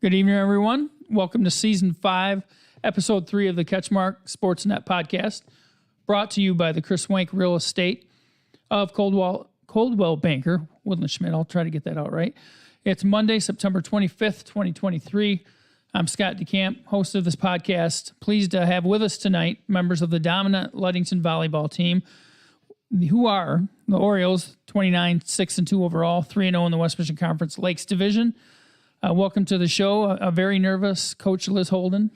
Good evening, everyone. Welcome to Season 5, Episode 3 of the CatchMark SportsNet Podcast, brought to you by the Chris Wank Real Estate of Coldwell Banker, Woodland Schmidt. I'll try to get that out right. It's Monday, September 25th, 2023. I'm Scott DeCamp, host of this podcast. Pleased to have with us tonight members of the dominant Ludington volleyball team, who are the Orioles, 29, 6-2 overall, 3-0 in the West Michigan Conference Lakes Division. Welcome to the show, a very nervous Coach Liz Holden.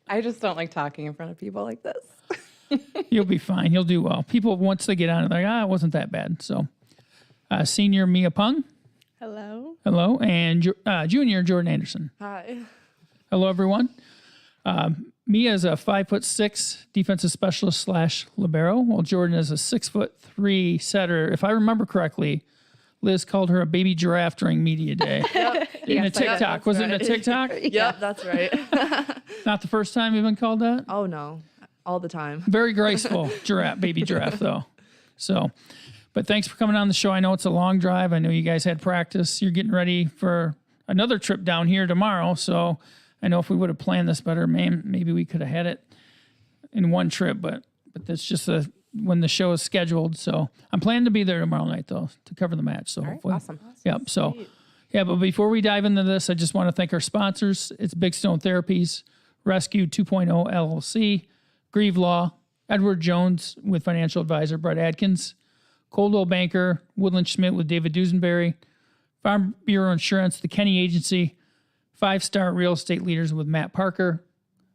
I just don't like talking in front of people like this. You'll be fine. You'll do well. People, once they get on it, they're like, it wasn't that bad. So, Senior Mia Pung. Hello. Hello. And Junior Jordan Anderson. Hi. Hello, everyone. Mia is a 5'6" defensive specialist / libero, while Jordan is a 6'3" setter. If I remember correctly, Liz called her a baby giraffe during media day. In a TikTok. Was it in a TikTok? Yep, that's right. Not the first time you've been called that? Oh, no. All the time. Very graceful baby giraffe, though. So, but thanks for coming on the show. I know it's a long drive. I know you guys had practice. You're getting ready for another trip down here tomorrow. So I know if we would have planned this better, maybe we could have had it in one trip, but that's just when the show is scheduled. So I'm planning to be there tomorrow night, though, to cover the match. So hopefully. Awesome. Yep. So, but before we dive into this, I just want to thank our sponsors. It's Big Stone Therapies, Rescue 2.0 LLC, Grieve Law, Edward Jones with financial advisor Brett Adkins, Coldwell Banker, Woodland Schmidt with David Dusenberry, Farm Bureau Insurance, the Kenny Agency, 5-Star Real Estate Leaders with Matt Parker,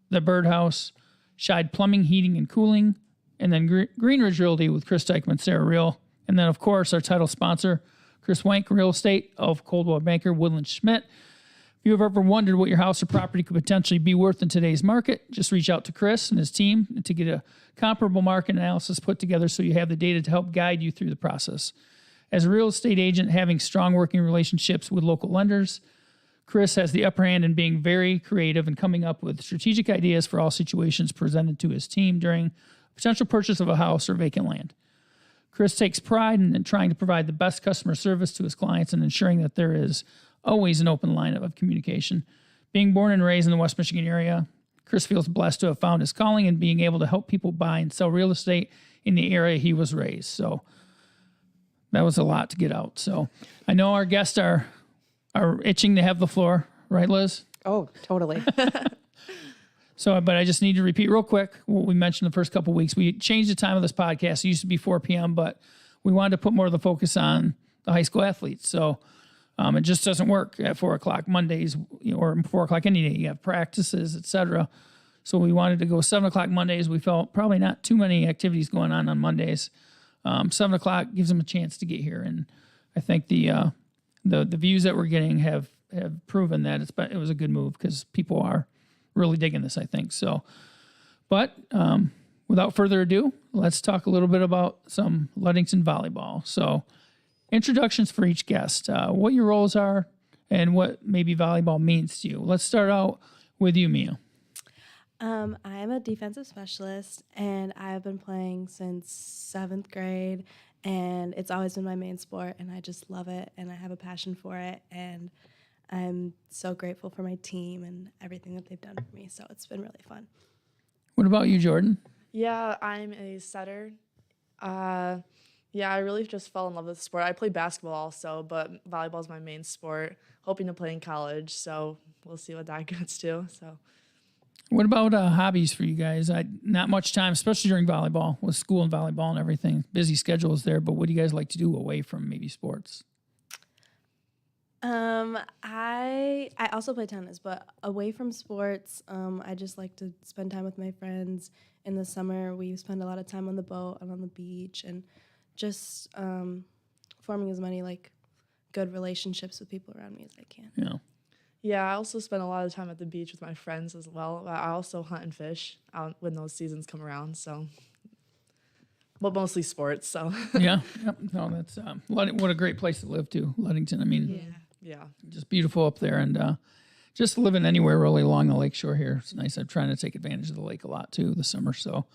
The Birdhouse, Scheid Plumbing, Heating, and Cooling, and then Green Ridge Realty with Chris Dykman, Sarah Real, and then, of course, our title sponsor, Chris Wank Real Estate of Coldwell Banker, Woodland Schmidt. If you've ever wondered what your house or property could potentially be worth in today's market, just reach out to Chris and his team to get a comparable market analysis put together so you have the data to help guide you through the process. As a real estate agent, having strong working relationships with local lenders, Chris has the upper hand in being very creative and coming up with strategic ideas for all situations presented to his team during potential purchase of a house or vacant land. Chris takes pride in trying to provide the best customer service to his clients and ensuring that there is always an open line of communication. Being born and raised in the West Michigan area, Chris feels blessed to have found his calling and being able to help people buy and sell real estate in the area he was raised. So that was a lot to get out. So I know our guests are itching to have the floor, right, Liz? Oh, totally. So, but I just need to repeat real quick what we mentioned the first couple of weeks. We changed the time of this podcast. It used to be 4 p.m., but we wanted to put more of the focus on the high school athletes. So it just doesn't work at 4 o'clock Mondays or 4 o'clock any day. You have practices, etc. So we wanted to go 7 o'clock Mondays. We felt probably not too many activities going on Mondays. 7 o'clock gives them a chance to get here. And I think the views that we're getting have proven that it was a good move because people are really digging this, I think. So, but without further ado, let's talk a little bit about some Ludington volleyball. So, introductions for each guest, what your roles are, and what maybe volleyball means to you. Let's start out with you, Mia. I'm a defensive specialist, and I've been playing since 7th grade, and it's always been my main sport, and I just love it, and I have a passion for it, and I'm so grateful for my team and everything that they've done for me, so it's been really fun. What about you, Jordan? Yeah, I'm a setter. I really just fell in love with the sport. I play basketball also, but volleyball is my main sport. Hoping to play in college, so we'll see what that gets to. So, what about hobbies for you guys? Not much time, especially during volleyball, with school and volleyball and everything. Busy schedules there, but what do you guys like to do away from maybe sports? I also play tennis, but away from sports, I just like to spend time with my friends. In the summer, we spend a lot of time on the boat and on the beach, and just forming as many good relationships with people around me as I can. Yeah. Yeah, I also spend a lot of time at the beach with my friends as well. I also hunt and fish when those seasons come around. So, but mostly sports. So. Yeah. Yep. No, that's what a great place to live too, Ludington. I mean. Yeah. Just beautiful up there, and just living anywhere really along the lakeshore here. It's nice. I'm trying to take advantage of the lake a lot too this summer. So,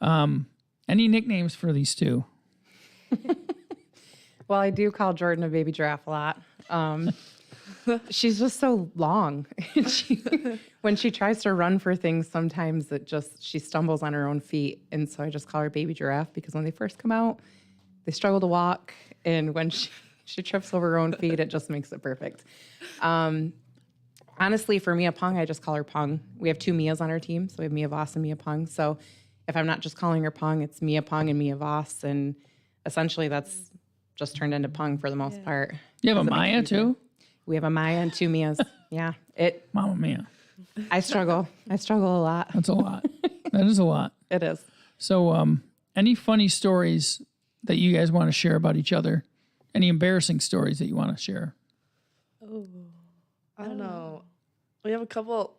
any nicknames for these two? Well, I do call Jordan a baby giraffe a lot. She's just so long. When she tries to run for things, sometimes she stumbles on her own feet. And so I just call her Baby Giraffe because when they first come out, they struggle to walk. And when she trips over her own feet, it just makes it perfect. Honestly, for Mia Pung, I just call her Pung. We have 2 Mias on our team, so we have Mia Voss and Mia Pung. So if I'm not just calling her Pung, it's Mia Pung and Mia Voss. And essentially that's just turned into Pung for the most part. You have a Maya too? We have a Maya and 2 Mias. Yeah. Mama Mia. I struggle. I struggle a lot. That's a lot. That is a lot. It is. So any funny stories that you guys want to share about each other? Any embarrassing stories that you want to share? I don't know. We have a couple.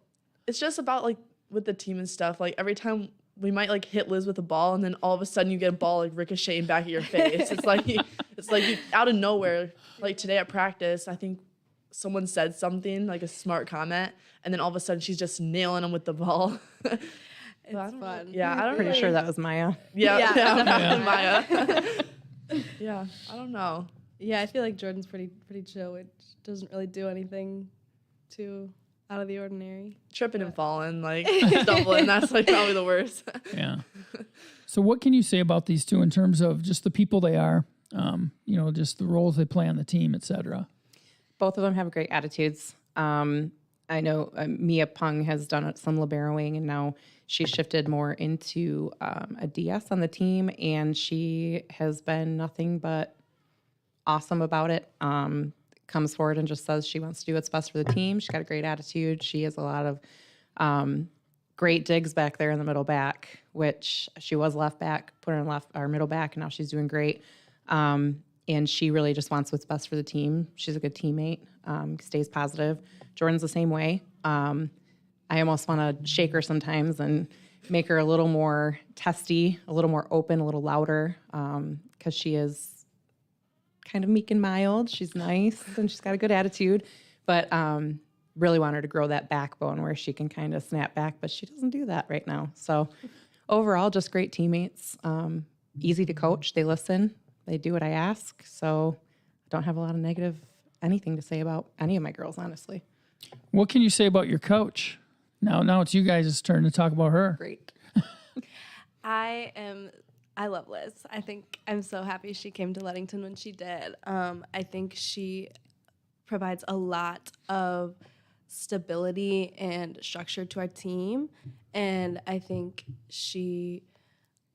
It's just about like with the team and stuff. Like every time we might like hit Liz with a ball, and then all of a sudden you get a ball like ricocheting back at your face. It's like you out of nowhere. Like today at practice, I think someone said something like a smart comment, and then all of a sudden she's just nailing them with the ball. It's fun. Yeah, I don't. Pretty sure that was Maya. Yeah. Maya. Yeah, I don't know. Yeah, I feel like Jordan's pretty chill, which doesn't really do anything too out of the ordinary. Tripping and falling, like stumbling. That's like probably the worst. Yeah. So what can you say about these two in terms of just the people they are, just the roles they play on the team, et cetera? Both of them have great attitudes. I know Mia Pung has done some liberoing, and now she shifted more into a DS on the team, and she has been nothing but awesome about it. Comes forward and just says she wants to do what's best for the team. She's got a great attitude. She has a lot of great digs back there in the middle back, which she was left back, put her in middle back, and now she's doing great. And she really just wants what's best for the team. She's a good teammate, stays positive. Jordan's the same way. I almost want to shake her sometimes and make her a little more testy, a little more open, a little louder, because she is kind of meek and mild. She's nice and she's got a good attitude, but really want her to grow that backbone where she can kind of snap back, but she doesn't do that right now. So overall, just great teammates, easy to coach. They listen, they do what I ask. So I don't have a lot of negative anything to say about any of my girls, honestly. What can you say about your coach? Now it's you guys' turn to talk about her. Great. I love Liz. I think I'm so happy she came to Ludington when she did. I think she provides a lot of stability and structure to our team. And I think she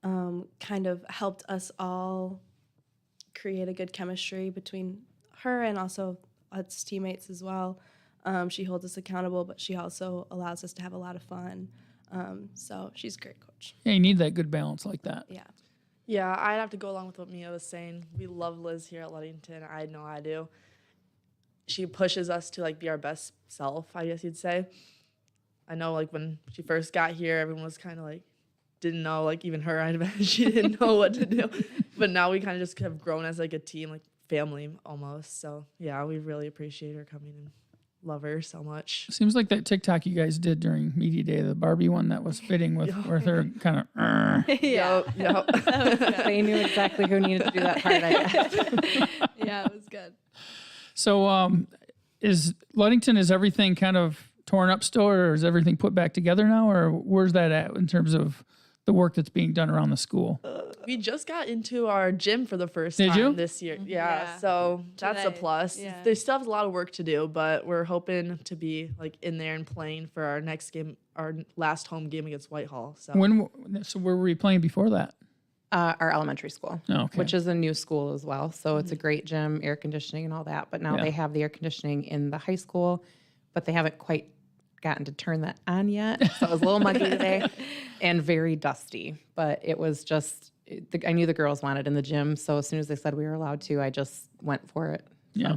kind of helped us all create a good chemistry between her and also us teammates as well. She holds us accountable, but she also allows us to have a lot of fun. So she's a great coach. Yeah, you need that good balance like that. Yeah. Yeah, I'd have to go along with what Mia was saying. We love Liz here at Ludington. I know I do. She pushes us to like be our best self, I guess you'd say. I know like when she first got here, everyone was kind of like, didn't know, like even her, she didn't know what to do. But now we kind of just have grown as like a team, like family almost. So yeah, we really appreciate her coming and love her so much. Seems like that TikTok you guys did during Media Day, the Barbie one, that was fitting with her kind of. Yep. They knew exactly who needed to do that part, I guess. Yeah, it was good. So is everything kind of torn up still, or is everything put back together now, or where's that at in terms of the work that's being done around the school? We just got into our gym for the first Did time you? this year. Mm-hmm. Yeah, so that's a Today. plus. Yeah. They still have a lot of work to do, but we're hoping to be like in there and playing for our next game, our last home game against Whitehall. So So where were you playing before that? Our elementary school, Okay. which is a new school as well. So it's a great gym, air conditioning and all that. But now Yeah. they have the air conditioning in the high school, but they haven't quite gotten to turn that on yet. So it was a little muggy today and very dusty. But it was just, I knew the girls wanted in the gym. So as soon as they said we were allowed to, I just went for it. Yeah.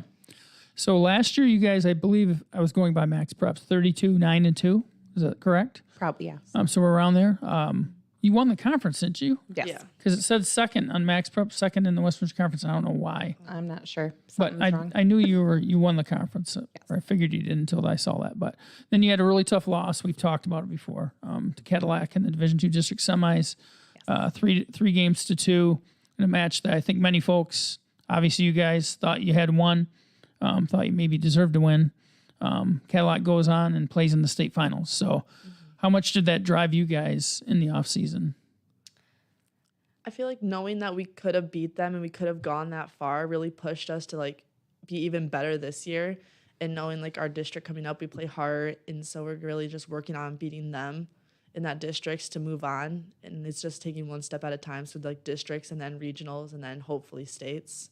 So last year, you guys, I believe I was going by Max Preps, 32-9-2. Is that correct? Probably, yes. So we're around there. You won the conference, didn't you? Yes. yeah. Because it said second on Max Prep, second in the West Virginia Conference. I don't know why, I'm not sure. but Something's wrong. I knew you won the conference. Or I figured you did until I saw that. But then you had a really tough loss. We've talked about it before to Cadillac in the Division II District semis. 3-2 in a match that I think many folks, obviously you guys thought you had won. thought you maybe deserved to win. Cadillac goes on and plays in the state finals. So how much did that drive you guys in the off season? I feel like knowing that we could have beat them and we could have gone that far really pushed us to like be even better this year. And knowing like our district coming up, we play hard, and so we're really just working on beating them in that districts to move on. And it's just taking one step at a time. So like districts and then regionals and then hopefully states.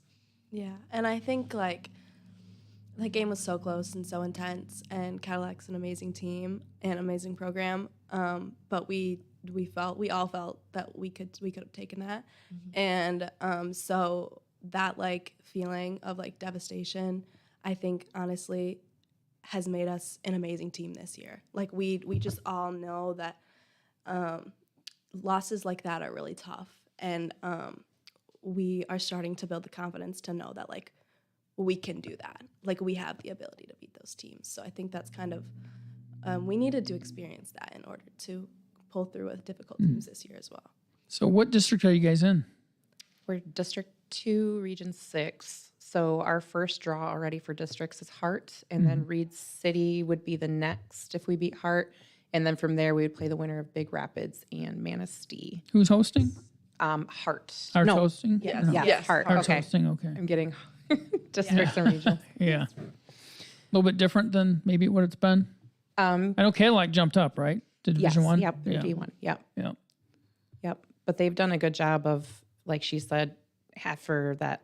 Yeah, and I think like that game was so close and so intense, and Cadillac's an amazing team and amazing program. But we all felt that we could have taken that, and so that like feeling of like devastation, I think honestly has made us an amazing team this year. Like we just all know that losses like that are really tough, and we are starting to build the confidence to know that like we can do that. Like we have the ability to beat those teams. So I think that's kind of we needed to experience that in order to pull through with difficult teams this year as well. So what district are you guys in? We're District 2, Region 6. So our first draw already for districts is Hart, and then Reed City would be the next if we beat Hart. And then from there, we would play the winner of Big Rapids and Manistee. Who's hosting? Hart. Hart's No. hosting? Yes. No. Yes. Hart. Hart's Okay. hosting, okay. I'm getting districts and regions. Yeah. A little bit different than maybe what it's been. I know Cadillac jumped up, right? To Division Yes. 1? Yep. Yeah. D1. Yep. Yeah. Yep. But they've done a good job of, like she said, for that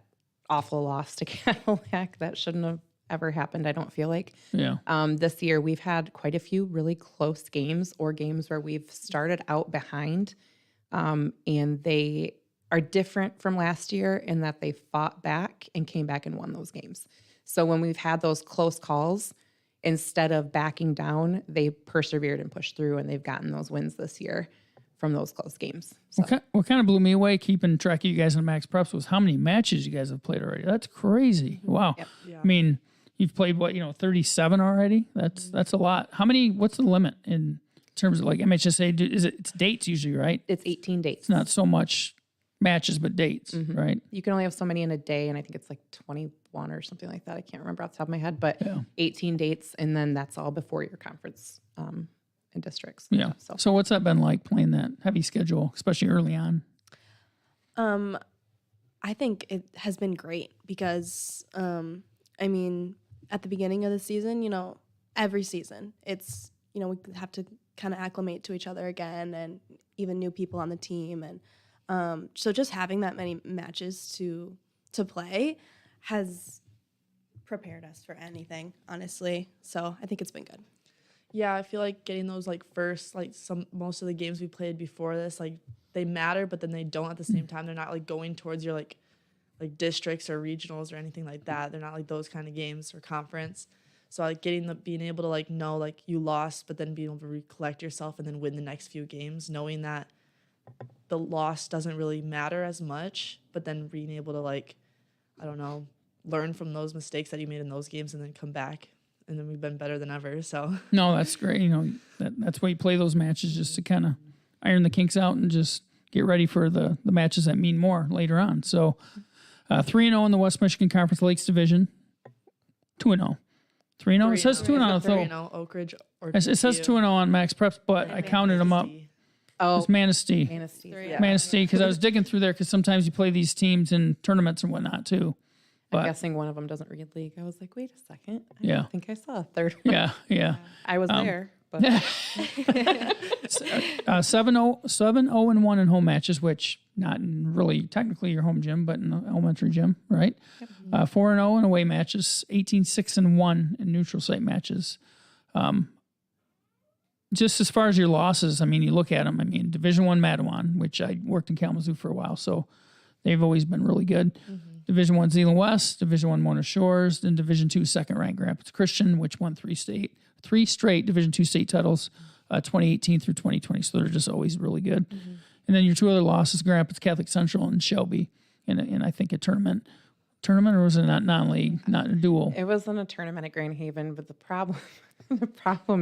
awful loss to Cadillac. That shouldn't have ever happened, I don't feel like. Yeah. This year, we've had quite a few really close games or games where we've started out behind, and they are different from last year in that they fought back and came back and won those games. So when we've had those close calls, instead of backing down, they persevered and pushed through, and they've gotten those wins this year from those close games. So. What kind of blew me away keeping track of you guys in Max Preps was how many matches you guys have played already. That's crazy. Wow. Yep. Yeah. I mean, you've played 37 already? That's a lot. What's the limit in terms of like MHSA? It's dates usually, right? It's 18 dates. It's not so much matches, but dates, right? You can only have so many in a day, and I think it's like 21 or something like that. I can't remember off the top of my head, but 18 dates, and then that's all before your conference and districts. Yeah. So what's that been like playing that heavy schedule, especially early on? I think it has been great because, I mean, at the beginning of the season, every season, it's, we have to kind of acclimate to each other again and even new people on the team. And so just having that many matches to play has prepared us for anything, honestly. So I think it's been good. Yeah, I feel like getting those most of the games we played before this, like they matter, but then they don't at the same time. They're not like going towards your like districts or regionals or anything like that. They're not like those kind of games or conference. So like being able to like know like you lost, but then being able to recollect yourself and then win the next few games, knowing that the loss doesn't really matter as much, but then being able to like, I don't know, learn from those mistakes that you made in those games and then come back. And then we've been better than ever. So No, that's great. That's why you play those matches, just to kind of iron the kinks out and just get ready for the matches that mean more later on. So 3-0 in the West Michigan Conference Lakes Division. 2-0. 3-0? It says 2-0. So 3-0, Oak Ridge. it says 2-0 on Max Preps, but I counted them up. Oh, It's Manistee. Manistee. Yeah. Manistee, because I was digging through there because sometimes you play these teams in tournaments and whatnot too. I'm But guessing one of them doesn't read league. I was like, wait a second. Yeah. I think I saw a third one. yeah. I was there, but 7-0-1 in home matches, which not in really technically your home gym, but in the elementary gym, right? 4-0 in away matches, 18-6-1 in neutral site matches. Just as far as your losses, I mean, you look at them. I mean, Division I Mattawan, which I worked in Kalamazoo for a while, so they've always been really good. Division I Zeeland West, Division I Mona Shores, and Division II second-ranked Rapids Christian, which won three straight Division II state titles, 2018 through 2020. So they're just always really good. And then your two other losses, Grand Rapids Catholic Central and Shelby, and I think a tournament, or was it not non-league, not a dual? it wasn't a tournament at Grand Haven. But the problem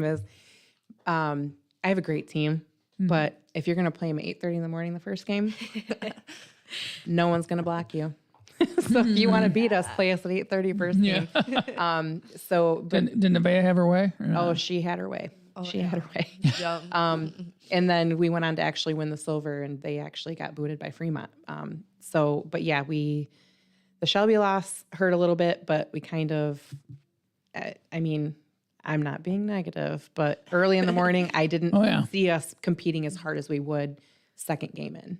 is, I have a great team, but if you're going to play them at 8:30 in the morning, the first game, no one's going to block you. So if you want to beat us, play us at 8:30 first game. Did Nevaeh have her way? Or not? Oh, she had her way. She had her way. Yeah. And then we went on to actually win the silver, and they actually got booted by Fremont. But yeah, the Shelby loss hurt a little bit, but we kind of, I mean, I'm not being negative, but early in the morning, I didn't see us competing as hard as we would second game in.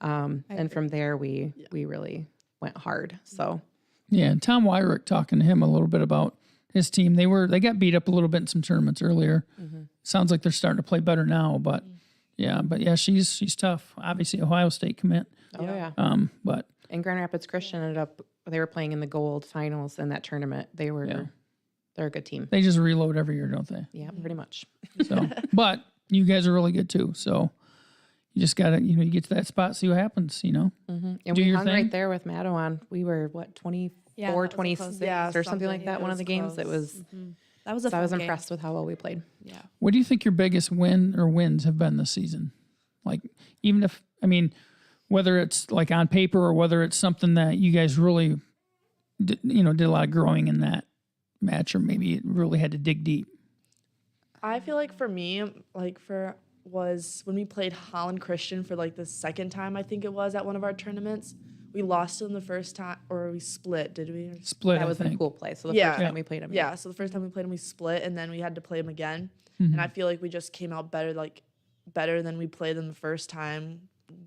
And from there, we really went hard. So yeah, and Tom Wyrick, talking to him a little bit about his team, they got beat up a little bit in some tournaments earlier. Sounds like they're starting to play better now, but she's tough. Obviously, Ohio State commit. Oh yeah. And Grand Rapids Christian they were playing in the gold finals in that tournament. They're a good team. They just reload every year, don't they? Yeah, pretty much. So, but you guys are really good too. So you just gotta, you get to that spot, see what happens. And Do we your hung thing. right there with Madawan. We were 24, that was 26 Yeah, or something like something. that. It One of was the games. close. It was. That was a So I was fun game. impressed with how well we played. Yeah. What do you think your biggest win or wins have been this season? Like, even if, whether it's like on paper or whether it's something that you guys really, did a lot of growing in that match, or maybe it really had to dig deep. I feel like for me, was when we played Holland Christian for the second time, I think it was, at one of our tournaments. We lost them the first time, or we split, did we? Split, That I was in think. pool play. So the Yeah. first time we played them. Yeah, so the first time we played them, we split, and then we had to play them again. And I feel like we just came out better than we played them the first time.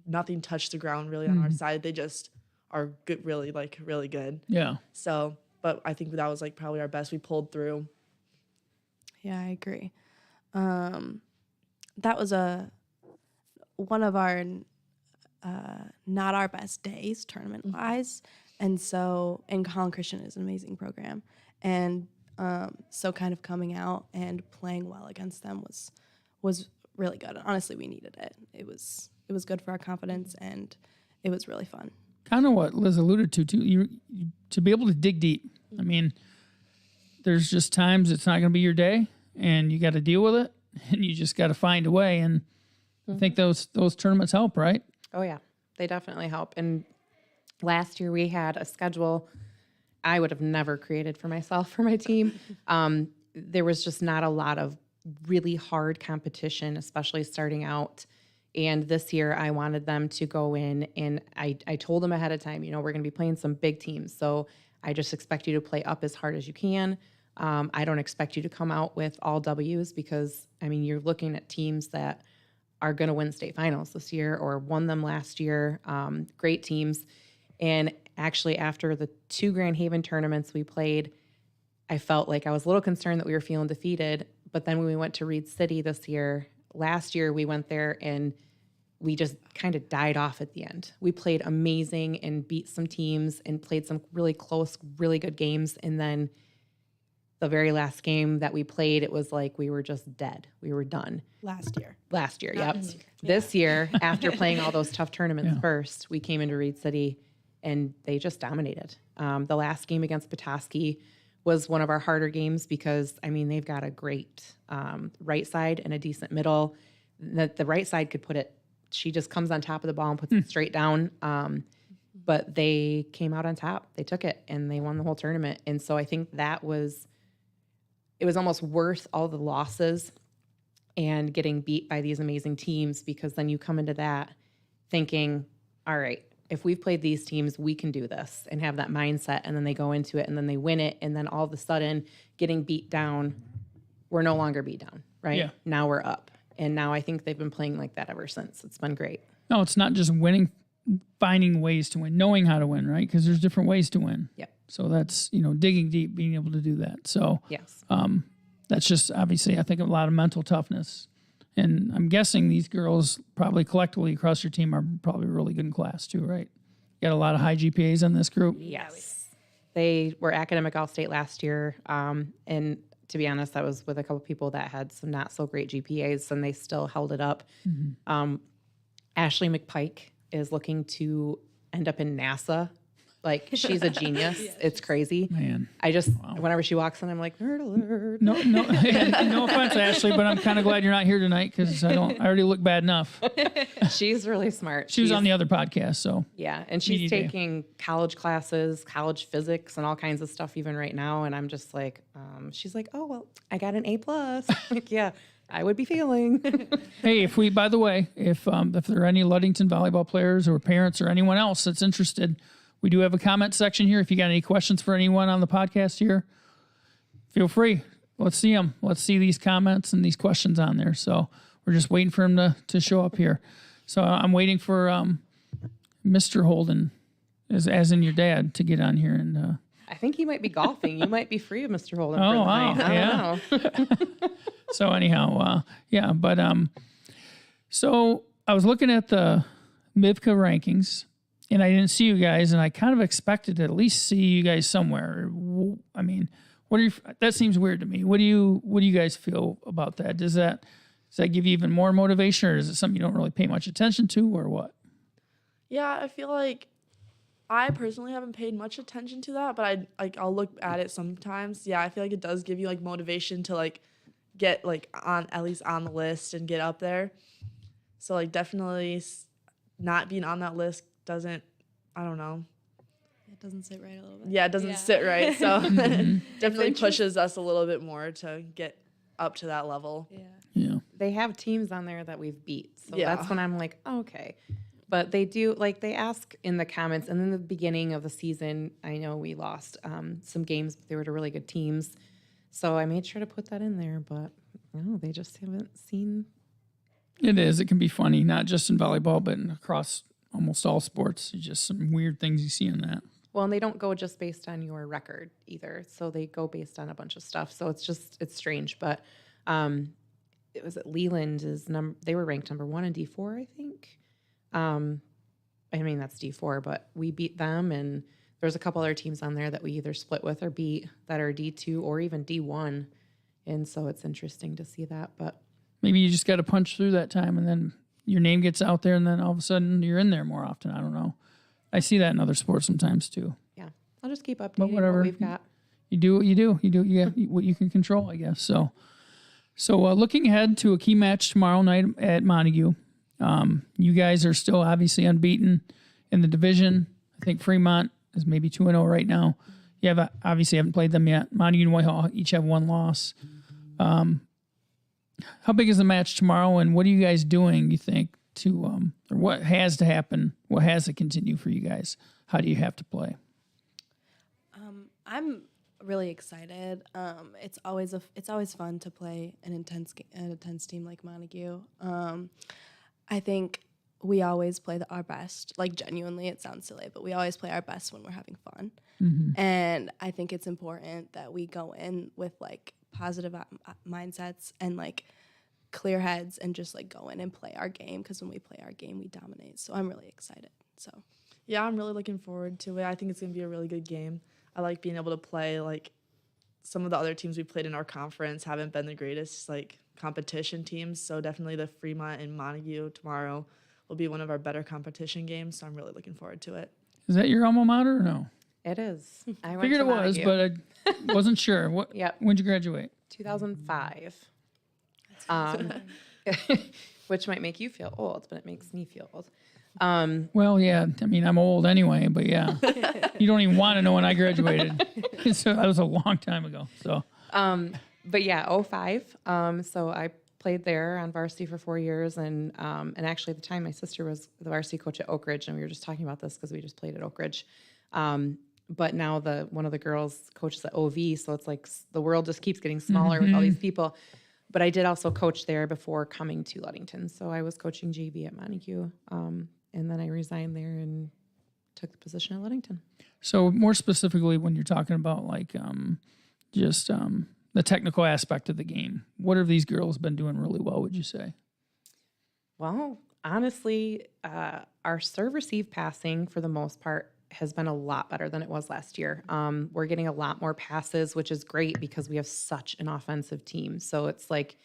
Nothing touched the ground really on our side. They just are good, really good. Yeah. So, but I think that was probably our best. We pulled through. Yeah, I agree. That was one of our not our best days tournament wise, and Holland Christian is an amazing program, and so kind of coming out and playing well against them was really good. Honestly, we needed it. It was good for our confidence, and it was really fun. Kind of what Liz alluded to too. You to be able to dig deep. There's just times it's not going to be your day, and you got to deal with it, and you just got to find a way. And I think those tournaments help, right? Oh yeah, they definitely help. And last year we had a schedule I would have never created for myself, for my team. There was just not a lot of really hard competition, especially starting out. And this year I wanted them to go in, and I told them ahead of time, we're going to be playing some big teams. So I just expect you to play up as hard as you can. I don't expect you to come out with all W's, because, you're looking at teams that are going to win state finals this year or won them last year. Great teams. And actually, after the 2 Grand Haven tournaments we played, I felt like I was a little concerned that we were feeling defeated. But then when we went to Reed City last year we went there and we just kind of died off at the end. We played amazing and beat some teams and played some really close, really good games. And then the very last game that we played, it was like we were just dead. We were done. Last year. Yep. This year, after playing all those tough tournaments first, we came into Reed City and they just dominated. The last game against Petoskey was one of our harder games because, they've got a great right side and a decent middle. The right side could put it, she just comes on top of the ball and puts it straight down. But they came out on top. They took it and they won the whole tournament. And so I think it was almost worth all the losses and getting beat by these amazing teams, because then you come into that thinking, all right, if we've played these teams, we can do this, and have that mindset. And then they go into it and then they win it. And then all of a sudden getting beat down, we're no longer beat down, right? Yeah. Now we're up. And now I think they've been playing like that ever since. It's been great. No, it's not just winning, finding ways to win, knowing how to win, right? Because there's different ways to win. Yep. So that's, digging deep, being able to do that. So Yes. that's just obviously, I think, a lot of mental toughness. And I'm guessing these girls probably collectively across your team are probably really good in class too, right? You got a lot of high GPAs in this group. Yes. They were academic all-state last year. And to be honest, I was with a couple people that had some not so great GPAs, and they still held it up. Ashley McPike is looking to end up in NASA Like, she's a genius. It's crazy. Man. I just, whenever she walks in, I'm like, nerd alert. No, no offense, Ashley, but I'm kind of glad you're not here tonight because I already look bad enough. She's really smart. She was on the other podcast, so. Yeah, and she's taking college classes, college physics, and all kinds of stuff even right now. And I'm just like, she's like, oh, well, I got an A+. Like, yeah, I would be failing. Hey, by the way, if there are any Ludington volleyball players or parents or anyone else that's interested, we do have a comment section here. If you got any questions for anyone on the podcast here, feel free. Let's see them. Let's see these comments and these questions on there. So we're just waiting for him to show up here. So I'm waiting for Mr. Holden, as in your dad, to get on here. And I think he might be golfing. You might be free of Mr. Holden. Oh, for the wow. night. I don't know. So anyhow, yeah. But so I was looking at the MIVCA rankings, and I didn't see you guys, and I kind of expected to at least see you guys somewhere. I mean, that seems weird to me. What do you guys feel about that? Does that give you even more motivation, or is it something you don't really pay much attention to, or what? Yeah, I feel like I personally haven't paid much attention to that, but I'll look at it sometimes. Yeah, I feel like it does give you like motivation to like get like at least on the list and get up there. So like definitely not being on that list doesn't, I don't know. It doesn't sit right a little bit. Yeah, it doesn't sit right. So definitely pushes us a little bit more to get up to that level. Yeah. They have teams on there that we've beat. So Yeah. that's when I'm like, okay. But they do, like, they ask in the comments, and in the beginning of the season, I know we lost some games, but they were to really good teams. So I made sure to put that in there, but no, they just haven't seen. It is. It can be funny, not just in volleyball, but across almost all sports. It's just some weird things you see in that. Well, and they don't go just based on your record either. So they go based on a bunch of stuff. So it's strange. But it was at Leland they were ranked number 1 in D4, I think. I mean, that's D4, but we beat them, and there's a couple other teams on there that we either split with or beat that are D2 or even D1. And so it's interesting to see that. But maybe you just got to punch through that time, and then your name gets out there, and then all of a sudden you're in there more often. I don't know. I see that in other sports sometimes too. yeah, I'll just keep updating But whatever. what we've got. You do what you do. You do what you can control, I guess. So looking ahead to a key match tomorrow night at Montague. You guys are still obviously unbeaten in the division. I think Fremont is maybe 2-0 right now. You obviously haven't played them yet. Montague and Whitehall each have 1 loss. How big is the match tomorrow, and what are you guys doing, you think, or what has to happen? What has to continue for you guys? How do you have to play? I'm really excited. It's always fun to play an intense team like Montague. I think we always play our best. Like, genuinely, it sounds silly, but we always play our best when we're having fun. Mm-hmm. And I think it's important that we go in with like positive mindsets and like clear heads and just like go in and play our game, because when we play our game, we dominate. So I'm really excited. So Yeah, I'm really looking forward to it. I think it's going to be a really good game. I like being able to play like some of the other teams we played in our conference haven't been the greatest like competition teams. So definitely the Fremont and Montague tomorrow will be one of our better competition games. So I'm really looking forward to it. Is that your alma mater or no? It is. I went Figured to it was, Montague. but I wasn't sure. Yep. When'd you graduate? 2005. Which might make you feel old, but it makes me feel old. Well, yeah. I mean, I'm old anyway, but yeah. You don't even want to know when I graduated. So that was a long time ago. So, But yeah, 05. So I played there on varsity for 4 years, and actually at the time my sister was the varsity coach at Oak Ridge, and we were just talking about this because we just played at Oak Ridge. But now one of the girls coaches at OV, so it's like the world just keeps getting smaller with all these people. But I did also coach there before coming to Ludington. So I was coaching JV at Montague, and then I resigned there and took the position at Ludington. So more specifically, when you're talking about like just the technical aspect of the game, what have these girls been doing really well, would you say? Well, honestly, our serve receive passing for the most part has been a lot better than it was last year. We're getting a lot more passes, which is great because we have such an offensive team. So it's like,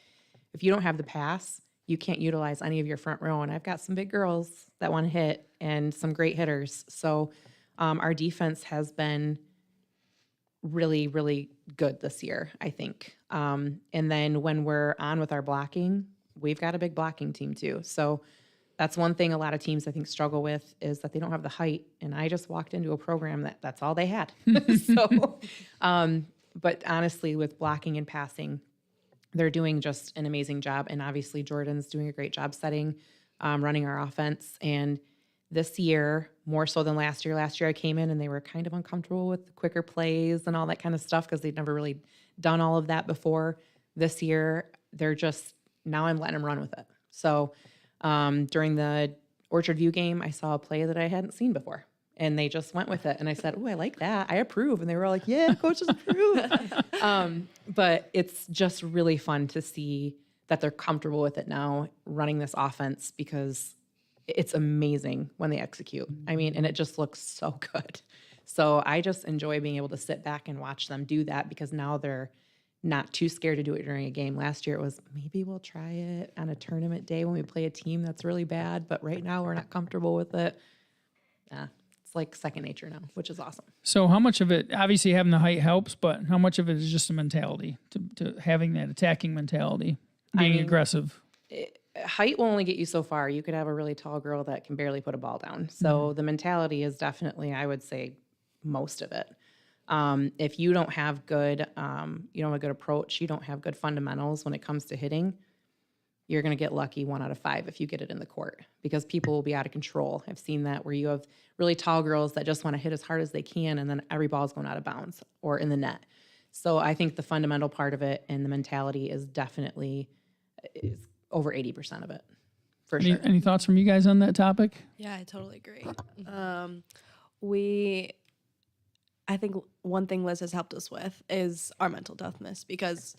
if you don't have the pass, you can't utilize any of your front row. And I've got some big girls that want to hit and some great hitters. So Our defense has been really, really good this year, I think. And then when we're on with our blocking, we've got a big blocking team too. So that's one thing a lot of teams I think struggle with is that they don't have the height. And I just walked into a program that's all they had. So, but honestly, with blocking and passing, they're doing just an amazing job. And obviously Jordan's doing a great job setting, running our offense. And this year, more so than last year I came in and they were kind of uncomfortable with the quicker plays and all that kind of stuff because they'd never really done all of that before. This year, they're just, now I'm letting them run with it. So during the Orchard View game, I saw a play that I hadn't seen before. And they just went with it. And I said, oh, I like that. I approve. And they were all like, yeah, coaches approve. But it's just really fun to see that they're comfortable with it now, running this offense, because it's amazing when they execute. I mean, and it just looks so good. So I just enjoy being able to sit back and watch them do that, because now they're not too scared to do it during a game. Last year it was, maybe we'll try it on a tournament day when we play a team that's really bad, but right now we're not comfortable with it. It's like second nature now, which is awesome. So how much of it, obviously having the height helps, but how much of it is just a mentality, to having that attacking mentality, being aggressive? Height will only get you so far. You could have a really tall girl that can barely put a ball down. So the mentality is definitely, I would say, most of it. If you don't have good, you don't have a good approach, you don't have good fundamentals when it comes to hitting, you're going to get lucky 1 out of 5 if you get it in the court, because people will be out of control. I've seen that where you have really tall girls that just want to hit as hard as they can, and then every ball's going out of bounds or in the net. So I think the fundamental part of it and the mentality is definitely over 80% of it, for sure. Any thoughts from you guys on that topic? Yeah, I totally agree. I think one thing Liz has helped us with is our mental toughness, because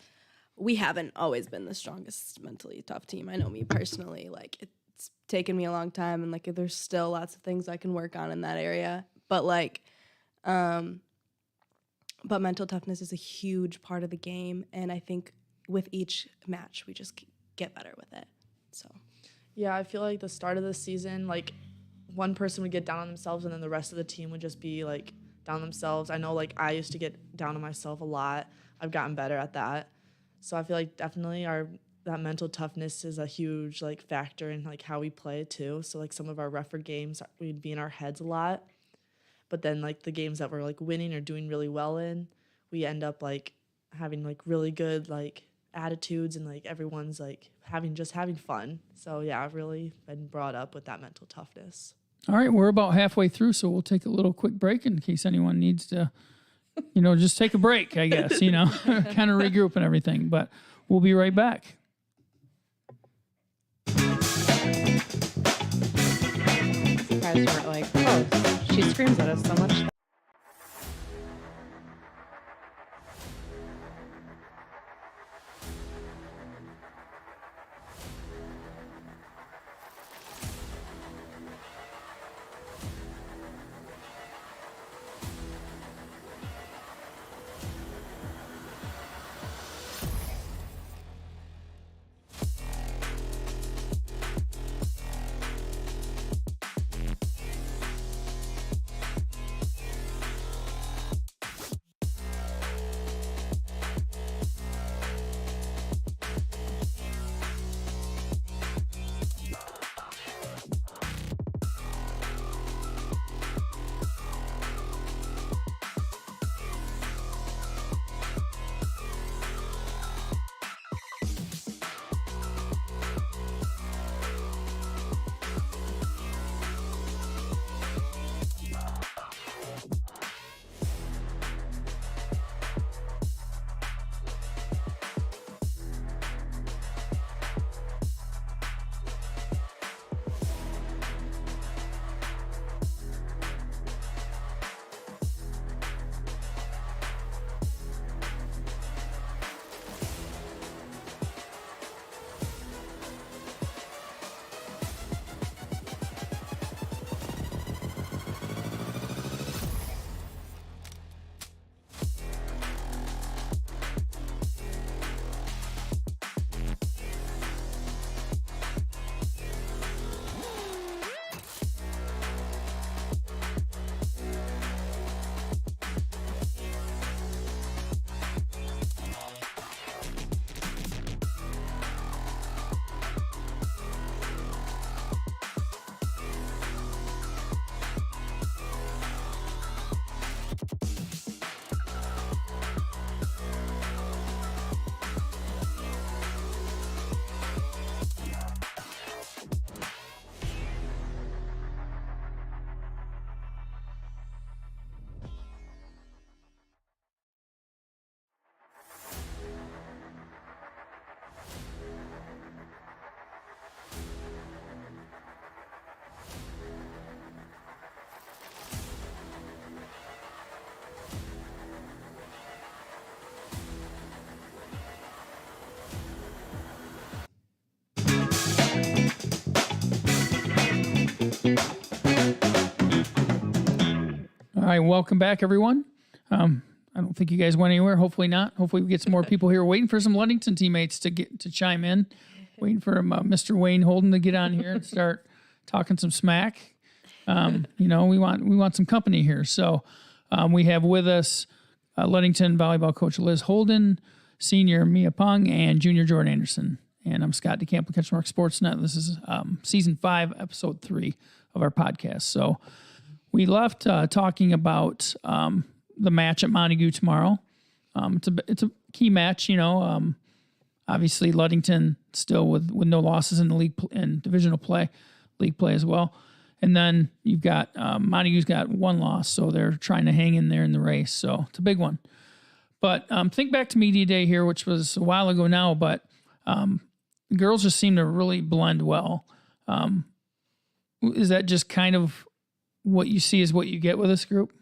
we haven't always been the strongest mentally tough team. I know me personally, like, it's taken me a long time, and like there's still lots of things I can work on in that area. But like, but mental toughness is a huge part of the game, and I think with each match we just get better with it. So Yeah, I feel like the start of the season, like, one person would get down on themselves and then the rest of the team would just be like down on themselves. I know, like, I used to get down on myself a lot. I've gotten better at that. So I feel like definitely that mental toughness is a huge, like, factor in, like, how we play too. So, like, some of our rougher games, we'd be in our heads a lot. But then, like, the games that we're, like, winning or doing really well in, we end up, like, having, like, really good, like, attitudes, and, like, everyone's, like, having fun. So, yeah, I've really been brought up with that mental toughness. All right, we're about halfway through, so we'll take a little quick break in case anyone needs to, just take a break, I guess, kind of regroup and everything. But we'll be right back. Surprised you weren't like, oh, she screams at us so much. right, welcome back, everyone. I don't think you guys went anywhere. Hopefully not. Hopefully we get some more people here waiting for some Ludington teammates to chime in. Waiting for Mr. Wayne Holden to get on here and start talking some smack. We want some company here. So we have with us Ludington volleyball coach Liz Holden, senior Mia Pung, and junior Jordan Anderson. And I'm Scott DeCamp with CatchMark SportsNet. This is season 5, episode 3 of our podcast. So we left talking about the match at Montague tomorrow. It's a key match, obviously Ludington still with no losses in the league and divisional play, league play as well. And then you've got Montague's got 1 loss, so they're trying to hang in there in the race. So it's a big one. But think back to Media Day here, which was a while ago now, but the girls just seem to really blend well. Is that just kind of what you see is what you get with this group?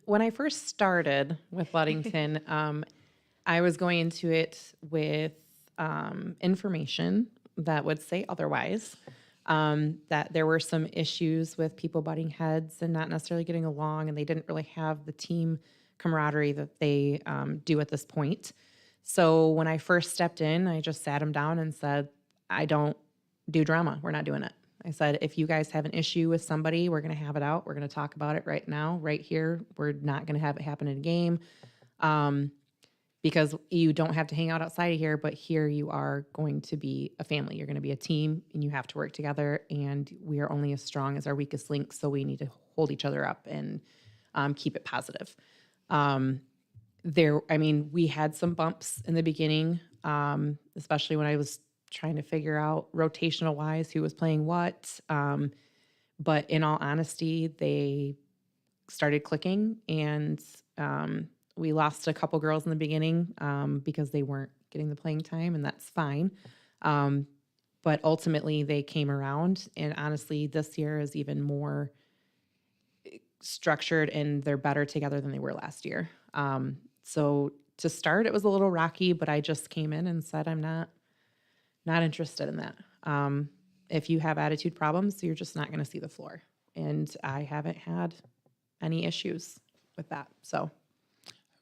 When I first started with Ludington, I was going into it with information that would say otherwise, that there were some issues with people butting heads and not necessarily getting along, and they didn't really have the team camaraderie that they do at this point. So when I first stepped in, I just sat them down and said, I don't do drama. We're not doing it. I said, if you guys have an issue with somebody, we're going to have it out. We're going to talk about it right now, right here. We're not going to have it happen in a game because you don't have to hang out outside of here, but here you are going to be a family. You're going to be a team, and you have to work together, and we are only as strong as our weakest link, so we need to hold each other up and keep it positive. We had some bumps in the beginning, especially when I was trying to figure out rotational wise who was playing what. But in all honesty, they started clicking, and we lost a couple girls in the beginning because they weren't getting the playing time, and that's fine. But ultimately they came around, and honestly, this year is even more structured, and they're better together than they were last year. So to start, it was a little rocky, but I just came in and said, I'm not interested in that. If you have attitude problems, you're just not going to see the floor. And I haven't had any issues with that. So,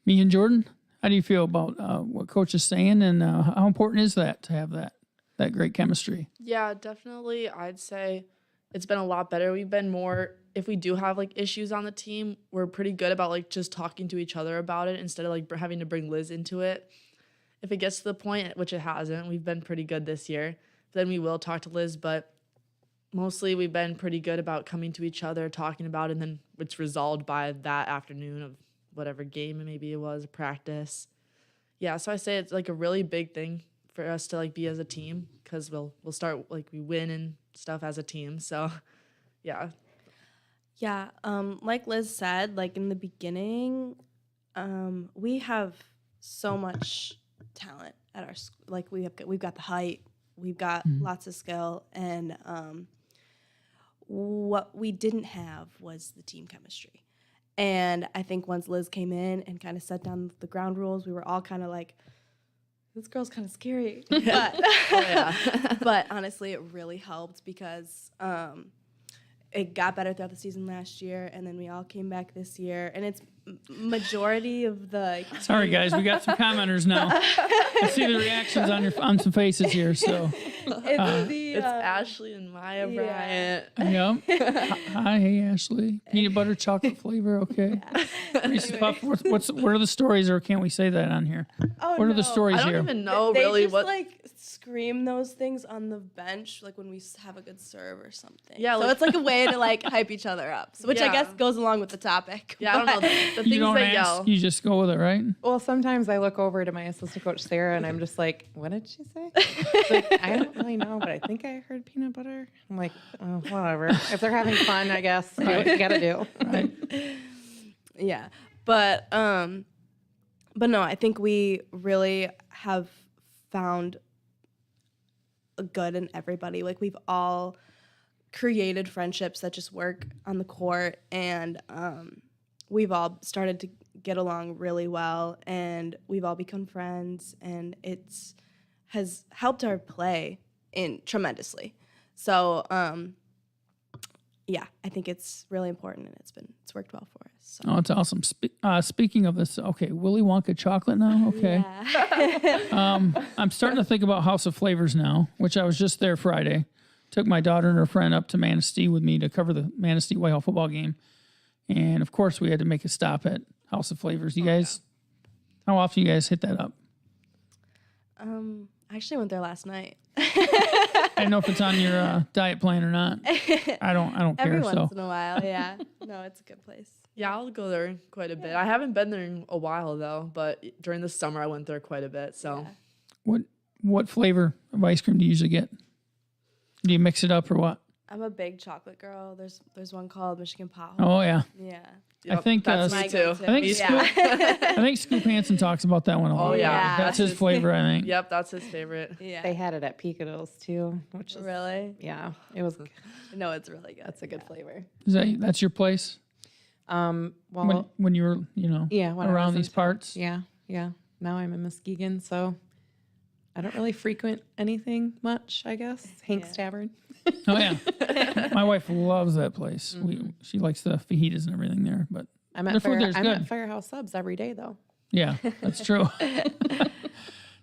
Me and Jordan, how do you feel about what Coach is saying, and how important is that to have that great chemistry? Yeah, definitely. I'd say it's been a lot better. We've been more, if we do have like issues on the team, we're pretty good about like just talking to each other about it instead of like having to bring Liz into it. If it gets to the point, which it hasn't, we've been pretty good this year, then we will talk to Liz, but mostly we've been pretty good about coming to each other, talking about it, and then it's resolved by that afternoon of whatever game maybe it was, practice. Yeah, so I say it's like a really big thing for us to like be as a team, because we'll start like we win and stuff as a team. So yeah. Yeah, like Liz said, like in the beginning, we have so much talent at our school. Like we've got the height, we've got lots of skill, and what we didn't have was the team chemistry. And I think once Liz came in and kind of set down the ground rules, we were all kind of like, this girl's kind of scary. But, but honestly, it really helped because it got better throughout the season last year, and then we all came back this year, and it's majority of the. Sorry, guys, we got some commenters now. I see the reactions on some faces here. So it's Ashley and Maya Bryant. Yep. Hi, hey Ashley. Peanut butter chocolate flavor, okay. Reese's Puff. What are the stories, or can't we say that on here? Oh, what are the stories I here? don't even know they really just, what. like scream those things on the bench, like when we have a good serve or something. Yeah, so like- it's like a way to like hype each other up, which I Yeah. guess goes along with the topic. Yeah, I don't know. The things You don't they ask, yell. you just go with it, right? well, sometimes I look over to my assistant coach, Sarah, and I'm just like, what did she say? She's like, I don't really know, but I think I heard peanut butter. I'm like, oh, whatever. If they're having fun, I guess do what you got to do. Right. Yeah, but no, I think we really have found a good in everybody. Like we've all created friendships that just work on the court, and we've all started to get along really well, and we've all become friends, and has helped our play in tremendously. So I think it's really important, and it's worked well for us. So. Oh, it's awesome. Speaking of this, okay, Willy Wonka chocolate now. Okay, Yeah. I'm starting to think about House of Flavors now, which I was just there Friday. Took my daughter and her friend up to Manistee with me to cover the Manistee Whitehall football game, and of course we had to make a stop at House of Flavors. You guys, how often you guys hit that up? I actually went there last night. I don't know if it's on your diet plan or not. I don't care. Every So once in a while, yeah. No, it's a good place. Yeah, I'll go there quite a bit. I haven't been there in a while though, but during the summer I went there quite a bit. So what flavor of ice cream do you usually get? Do you mix it up or what? I'm a big chocolate girl. There's one called Michigan Pot. Oh yeah, Yeah. I think that's my me too. go-to. I think Yeah. I think Scoop Hansen talks about that one a lot. Oh, yeah. That's his flavor. I think. Yep, that's his favorite. Yeah. They had it at Picadillos too, which is Really? yeah, it was. No, it's really good. That's a good flavor. That's your place Well, when you were yeah, when I around was in these town. parts. Yeah. Now I'm in Muskegon, so I don't really frequent anything much. I guess Hank's Tavern. Oh yeah, my wife loves that place. She likes the fajitas and everything there. But I'm their at food there's I'm good. at Firehouse Subs every day though. Yeah, that's true.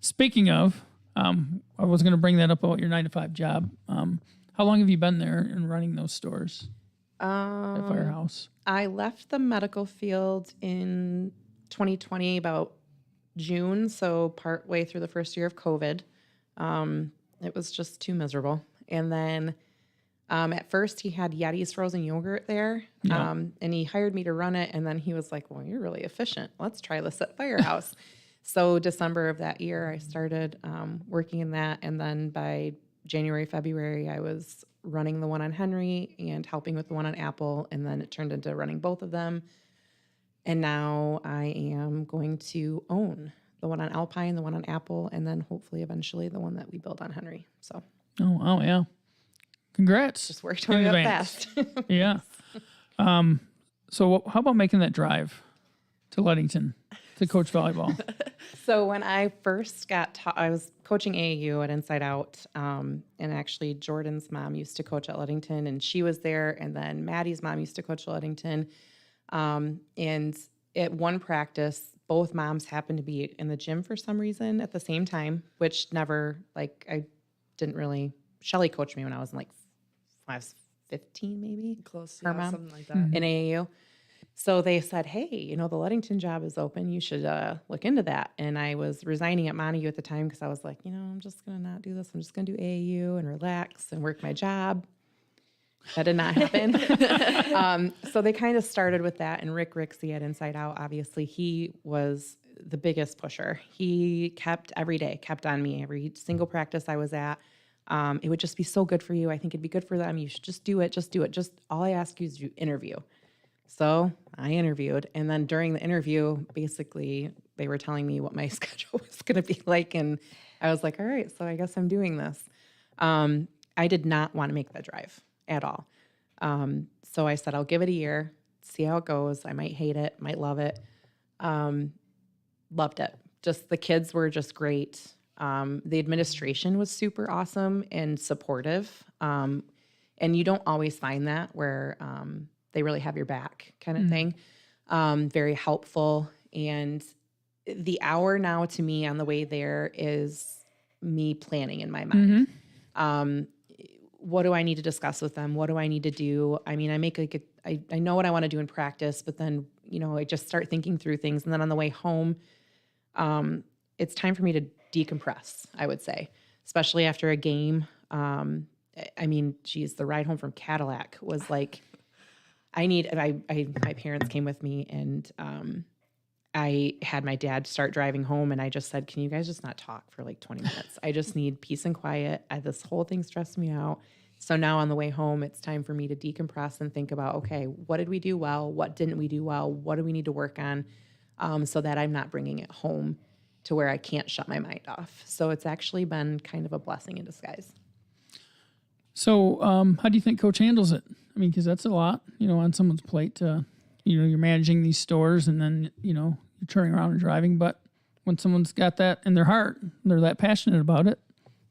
Speaking of, I was going to bring that up about your 9-to-5 job. How long have you been there and running those stores at Firehouse? I left the medical field in 2020, about June, so part way through the first year of COVID. It was just too miserable. And then at first he had Yeti's frozen yogurt there, and he hired me to run it. And then he was like, well, you're really efficient. Let's try this at Firehouse. So December of that year, I started working in that. And then by January, February, I was running the one on Henry and helping with the one on Apple. And then it turned into running both of them. And now I am going to own the one on Alpine, the one on Apple, and then hopefully eventually the one that we built on Henry. So Oh yeah, congrats! just worked In my way up advance. fast. Yeah. So how about making that drive to Ludington to coach volleyball? So when I first got taught, I was coaching AAU at Inside Out, and actually Jordan's mom used to coach at Ludington, and she was there, and then Maddie's mom used to coach at Ludington. And at one practice, both moms happened to be in the gym for some reason at the same time, which never, I didn't really, Shelly coached me when I was I was 15 maybe. Close, Her yeah, mom. something like that. In AAU. So they said, hey, the Ludington job is open. You should look into that. And I was resigning at Montague at the time because I was like, I'm just going to not do this. I'm just going to do AAU and relax and work my job. That did not happen. So they kind of started with that. And Rick Rixey at Inside Out, obviously, he was the biggest pusher. He kept on me. Every single practice I was at, it would just be so good for you. I think it'd be good for them. You should just do it. Just do it. Just all I ask you is to interview. So I interviewed. And then during the interview, basically, they were telling me what my schedule was going to be like. And I was like, all right, so I guess I'm doing this. I did not want to make that drive at all. So I said, I'll give it a year, see how it goes. I might hate it, might love it. Loved it. Just the kids were just great. The administration was super awesome and supportive. And you don't always find that where they really have your back kind of thing. Very helpful. And the hour now to me on the way there is me planning in my mind. What do I need to discuss with them? What do I need to do? I mean, I know what I want to do in practice, but then, I just start thinking through things. And then on the way home, it's time for me to decompress, I would say, especially after a game. I mean, geez, the ride home from Cadillac was like, my parents came with me, and I had my dad start driving home, and I just said, can you guys just not talk for 20 minutes? I just need peace and quiet. This whole thing stressed me out. So now on the way home, it's time for me to decompress and think about, okay, what did we do well? What didn't we do well? What do we need to work on so that I'm not bringing it home to where I can't shut my mind off? So it's actually been kind of a blessing in disguise. So how do you think Coach handles it? I mean, because that's a lot, on someone's plate. You're managing these stores, and then, you're turning around and driving. But when someone's got that in their heart, they're that passionate about it,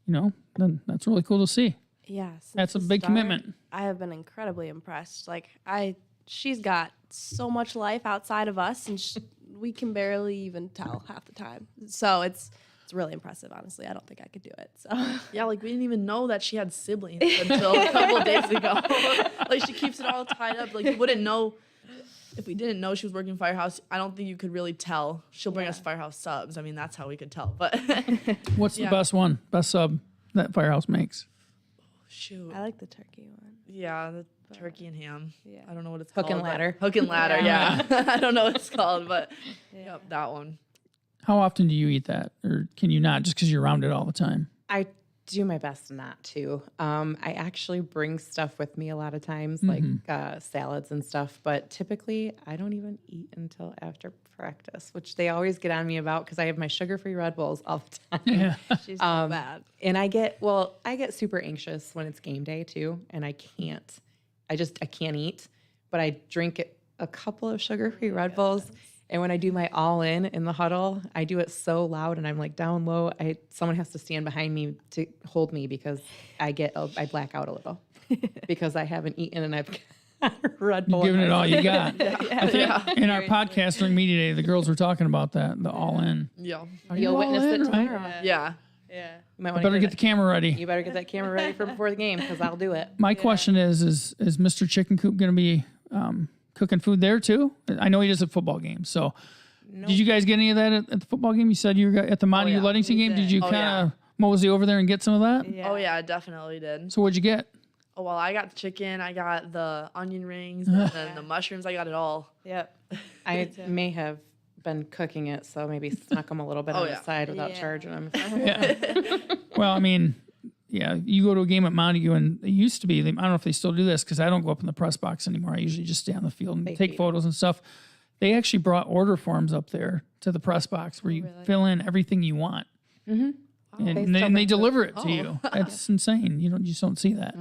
then that's really cool to see. Yeah, since That's a the big start, commitment. I have been incredibly impressed. She's got so much life outside of us, and we can barely even tell half the time. So it's really impressive, honestly. I don't think I could do it. So Yeah, we didn't even know that she had siblings until a couple of days ago. She keeps it all tied up. You wouldn't know if we didn't know she was working Firehouse. I don't think you could really tell. She'll bring us Firehouse subs. I mean, that's how we could tell. But What's the best sub that Firehouse makes? shoot, I like the turkey one. yeah, the turkey and ham. Yeah. I don't know what it's Hook called. and ladder. Hook and ladder. Yeah, I don't know what it's called, but yep, that one. How often do you eat that, or can you not just because you're around it all the time? I do my best not to. I actually bring stuff with me a lot of times, like salads and stuff. But typically, I don't even eat until after practice, which they always get on me about because I have my sugar-free Red Bulls all the time. Yeah. She's so bad. And I get super anxious when it's game day too, and I can't eat, but I drink a couple of sugar-free Red Bulls. And when I do my all-in the huddle, I do it so loud, and I'm down low. Someone has to stand behind me to hold me because I black out a little because I haven't eaten and I've got a Red Bull. Giving it all you got. I think in our podcast during media day, the girls were talking about that, the all-in. Yeah, You'll witness it right? tomorrow. yeah. You might want Better get the camera ready. You better get that camera ready for before the game because I'll do it. My question is Mr. Chicken Coop going to be cooking food there too? I know he does at football games. So did you guys get any of that at the football game? You said you were at the Montague yeah, Ludington game. Did you Oh, kind of mosey over there and get some of that? Yeah. Oh yeah, I definitely did. So what'd you get? Oh well, I got the chicken, I got the onion rings, and then the mushrooms. I got it all. Yep. I may have been cooking it, so maybe snuck them a little bit on yeah. the side without Yeah. charging them. Well, I mean, yeah, you go to a game at Montague, and it used to be, I don't know if they still do this because I don't go up in the press box anymore. I usually just stay on the field and take photos and stuff. They actually brought order forms up there to the press box where you fill in everything you want. And they deliver it to you. That's insane. You just don't see that.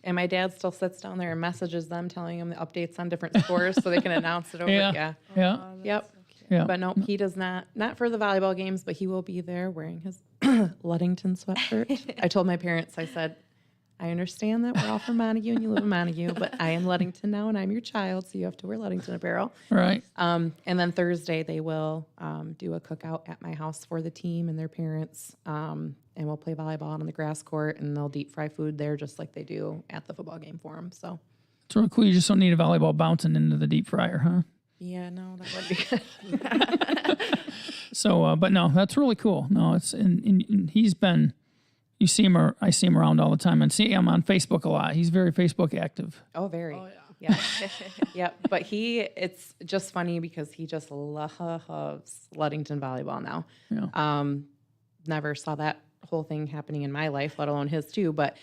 And my dad still sits down there and messages them, telling them the updates on different scores so they can announce it over. Yeah. Yep. Yeah. But no, he does not for the volleyball games, but he will be there wearing his Ludington sweatshirt. I told my parents, I said, I understand that we're all from Montague and you live in Montague, but I am Ludington now and I'm your child, so you have to wear Ludington apparel. Right. And then Thursday they will do a cookout at my house for the team and their parents, and we'll play volleyball on the grass court, and they'll deep fry food there just like they do at the football game for them. So It's really cool. You just don't need a volleyball bouncing into the deep fryer, huh? yeah, no, that would be good. So, but no, that's really cool. No, it's and he's been. You see him, or I see him around all the time, and see him on Facebook a lot. He's very Facebook active. Oh, very. Oh, yeah. Yeah. But it's just funny because he just loves Ludington volleyball now. Yeah. Never saw that whole thing happening in my life, let alone his too. But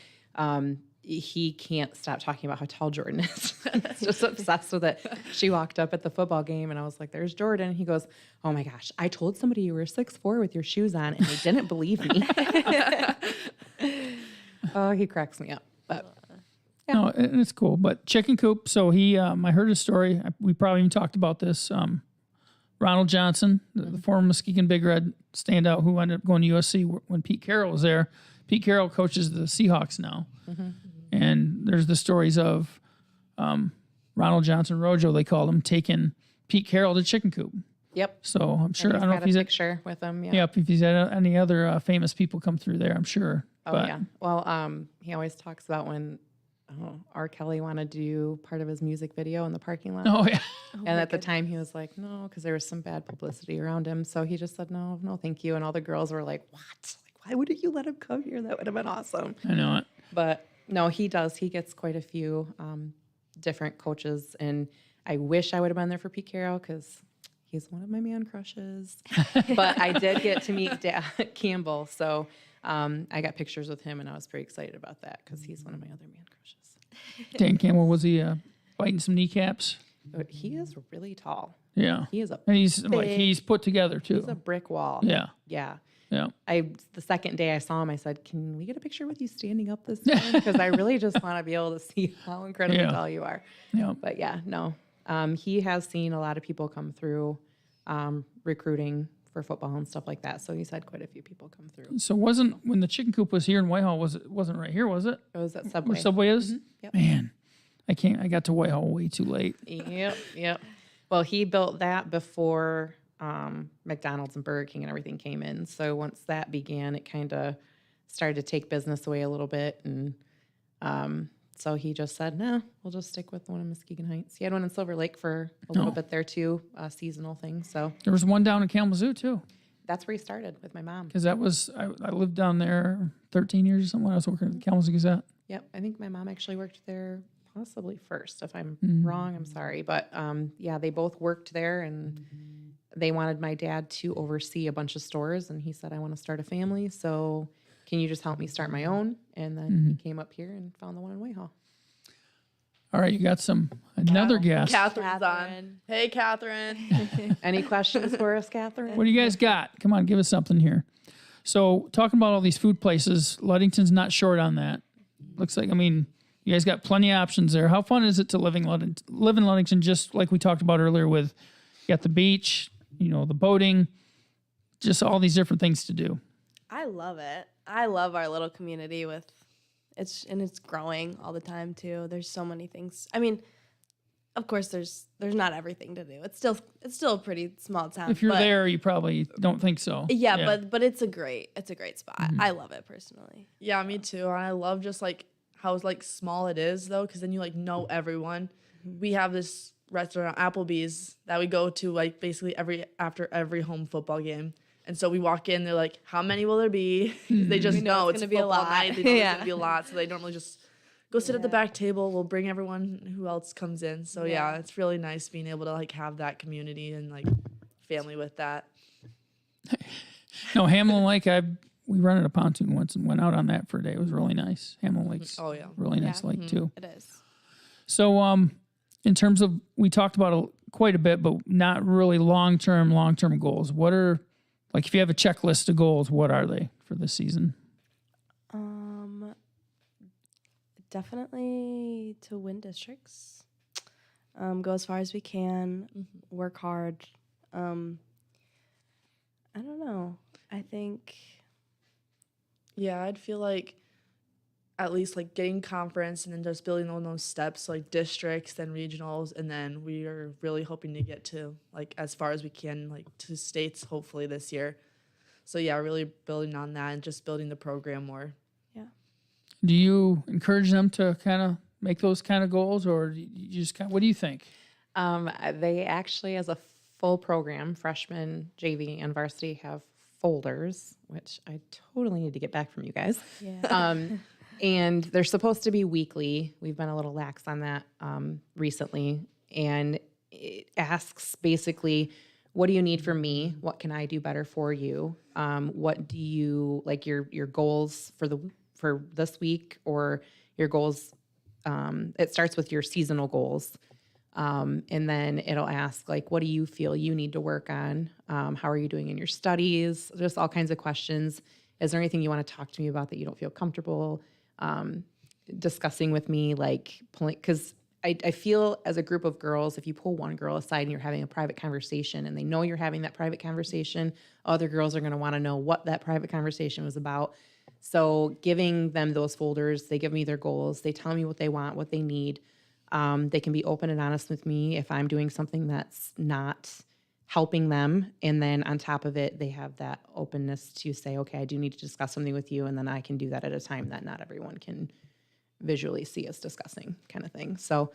he can't stop talking about how tall Jordan is. He's just obsessed with it. She walked up at the football game, and I was like, there's Jordan. He goes, oh my gosh, I told somebody you were 6'4" with your shoes on, and they didn't believe me. Oh, he cracks me up. But No, and it's cool. But Chicken Coop, so he, I heard his story. We probably even talked about this. Ronald Johnson, the former Muskegon Big Red standout who ended up going to USC when Pete Carroll was there. Pete Carroll coaches the Seahawks now. And there's the stories of Ronald Johnson, Rojo, they called him, taking Pete Carroll to Chicken Coop. yep. So I'm sure, I don't know if got he's a at, picture with him. Yeah. yep, if he's had any other famous people come through there, I'm sure. Oh, yeah. Well, he always talks about when R. Kelly wanted to do part of his music video in the parking lot. Oh, yeah. And at the time he was like, no, because there was some bad publicity around him. So he just said, no, thank you. And all the girls were like, what? Like, why wouldn't you let him come here? That would have been awesome. I know it. But no, he does. He gets quite a few different coaches. And I wish I would have been there for Pete Carroll because he's one of my man crushes. But I did get to meet Campbell. So I got pictures with him, and I was pretty excited about that because he's one of my other man crushes. Dan Campbell, was he biting some kneecaps? But he is really tall. Yeah. He is And he's put together too. he's a brick wall. Yeah. Yeah. Yeah. The second day I saw him, I said, can we get a picture with you standing up this time? Because I really just want to be able to see how incredibly Yeah. tall you are. Yeah. But yeah, no. He has seen a lot of people come through recruiting for football and stuff like that. So he's had quite a few people come through. So when the chicken coop was here in Whitehall, wasn't right here, was it? It was at Where Subway. Subway is? Yep. Man, I got to Whitehall way too late. Yep. Well, he built that before McDonald's and Burger King and everything came in. So once that began, it kind of started to take business away a little bit. And so he just said, no, we'll just stick with the one in Muskegon Heights. He had one in Silver Lake for a little bit there too, a seasonal thing. So There was one down in Kalamazoo too, that's where he started with my mom. because I lived down there 13 years or something when I was working at the Kalamazoo Gazette. Yep. I think my mom actually worked there possibly first. If I'm Mm-hmm. wrong, I'm sorry. But yeah, they both worked there, and they wanted my dad to oversee a bunch of stores. And he said, I want to start a family. So can you just help me start my own? And then Mm-hmm. he came up here and found the one in Whitehall. All right, you got another guest. Catherine's on. Hey, Catherine. Any questions for us, Catherine? What do you guys got? Come on, give us something here. So talking about all these food places, Ludington's not short on that. Looks like, you guys got plenty of options there. How fun is it to live in Ludington, just like we talked about earlier with, you got the beach, the boating, just all these different things to do. I love it. I love our little community it's growing all the time too. There's so many things. Of course there's not everything to do. It's still a pretty small town. If you're there, you probably don't think so. Yeah, but it's a great spot. Mm-hmm. I love it personally. Yeah, me too. And I love just how small it is though, because then you know everyone. We have this restaurant, Applebee's, that we go to basically after every home football game. And so we walk in, they're like, how many will there be? They just know it's gonna be a football lot. night. They know Yeah. it's going to be a lot. So they normally just go sit at the back table. We'll bring everyone who else comes in. So yeah, it's really nice being able to have that community and family with that. No, Hamlin Lake, we rented a pontoon once and went out on that for a day. It was really nice. Hamlin Lake's Oh, yeah. really nice lake too. It is. So in terms of, we talked about quite a bit, but not really long-term goals. What are, if you have a checklist of goals, what are they for this season? Definitely to win districts. Go as far as we can. Work hard. I don't know. I think. Yeah, I'd feel at least getting conference and then just building on those steps, districts, then regionals, and then we are really hoping to get to as far as we can, to states hopefully this year. So yeah, really building on that and just building the program more. Yeah. Do you encourage them to kind of make those kind of goals, or do you just what do you think? They actually, as a full program, freshman, JV, and varsity, have folders, which I totally need to get back from you guys. Yeah. And they're supposed to be weekly. We've been a little lax on that recently. And it asks basically, what do you need from me? What can I do better for you? What do you your goals for this week, or your goals? It starts with your seasonal goals. And then it'll ask, what do you feel you need to work on? How are you doing in your studies? Just all kinds of questions. Is there anything you want to talk to me about that you don't feel comfortable discussing with me? Because I feel as a group of girls, if you pull one girl aside and you're having a private conversation and they know you're having that private conversation, other girls are going to want to know what that private conversation was about. So giving them those folders, they give me their goals. They tell me what they want, what they need. They can be open and honest with me if I'm doing something that's not helping them. And then on top of it, they have that openness to say, okay, I do need to discuss something with you. And then I can do that at a time that not everyone can visually see us discussing, kind of thing. So